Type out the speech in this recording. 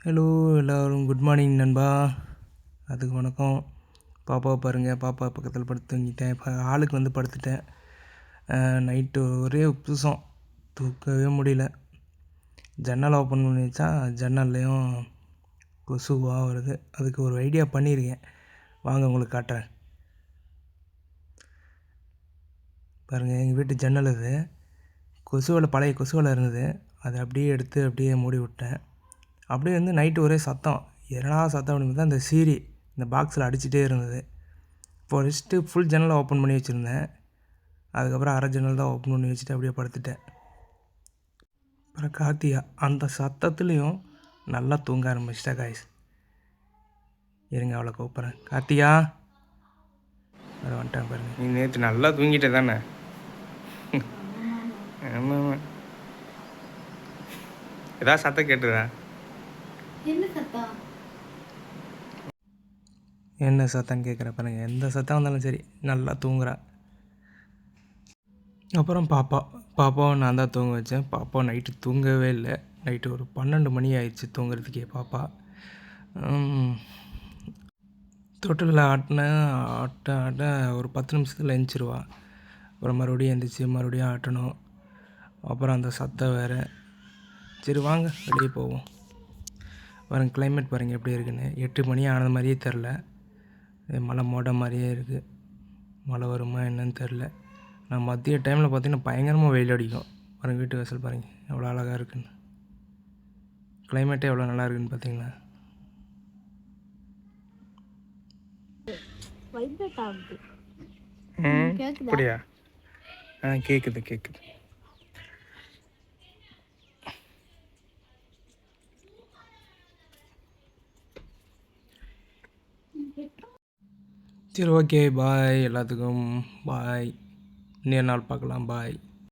Hello எல்லோரும், good morning நண்பா. அதுக்கு வணக்கம். பாப்பாவை பாருங்கள், பாப்பா பக்கத்தில் படுத்து தூங்கிட்டேன். இப்போ ஆளுக்கு வந்து படுத்துட்டேன். நைட்டு ஒரே உப்புசம், தூக்கவே முடியல. ஜன்னல் ஓப்பன் பண்ணி வச்சா ஜன்னல்லையும் கொசுவாக வருது. அதுக்கு ஒரு ஐடியா பண்ணியிருக்கேன், வாங்க உங்களுக்கு காட்டுறேன். பாருங்கள், எங்கள் வீட்டு ஜன்னல் இது. கொசுவலை, பழைய கொசுவலை இருந்தது. அதை அப்படியே எடுத்து அப்படியே மூடி விட்டேன். அப்படியே வந்து நைட்டு ஒரே சத்தம், என்னடா சத்தம் அப்படின்னு பார்த்தா அந்த சீரி இந்த பாக்ஸில் அடிச்சுட்டே இருந்தது. ஃபஸ்ட்டு ஃபுல் ஜன்னலை ஓப்பன் பண்ணி வச்சுருந்தேன். அதுக்கப்புறம் அரை ஜன்னல் தான் ஓப்பன் பண்ணி வச்சுட்டு அப்படியே படுத்துட்டேன். அப்புறம் கார்த்திகா அந்த சத்தத்துலேயும் நல்லா தூங்க ஆரம்பிச்சிட்டா காய்ஸ். இருங்க, அவளை கூப்பிட்றேன். கார்த்திகா, அதை வந்துட்டேன் பாருங்க. நீ நேற்று நல்லா தூங்கிட்டே தானே? ஆமாம். ஏதாவது சத்தம் கேட்டுதா? என்ன சத்தம் கேட்குற பாருங்க. எந்த சத்தம் வந்தாலும் சரி நல்லா தூங்குறா. அப்புறம் பாப்பாவை நான் தான் தூங்க வச்சேன். பாப்பா நைட்டு தூங்கவே இல்லை. நைட்டு ஒரு 12 மணி ஆயிடுச்சு தூங்குறதுக்கே. பாப்பா தொட்டிலில் ஆட்ட ஒரு 10 நிமிஷத்தில் எழுந்திரிச்சிருவா. அப்புறம் மறுபடியும் எழுந்திரிச்சி மறுபடியும் ஆட்டணும். அப்புறம் அந்த சத்தம் வேறு. சரி வாங்க வெளியே போவோம். பாருங்கள், கிளைமேட் பாருங்கள் எப்படி இருக்குன்னு. 8 மணி ஆனது மாதிரியே தெரில. மழை மோட மாதிரியே இருக்குது. மழை வருமா என்னன்னு தெரில. நான் மதிய டைமில் பார்த்திங்கன்னா பயங்கரமாக வெயில் அடிக்கும். பாருங்கள், வீட்டு வாசல் பாருங்கள் எவ்வளோ அழகாக இருக்குன்னு. கிளைமேட்டே எவ்வளோ நல்லா இருக்குன்னு பார்த்தீங்களா? அப்படியா? கேட்குது. சரி, ஓகே, பாய் எல்லாத்துக்கும். பாய், இன்னொரு நாள் பார்க்கலாம். பாய்.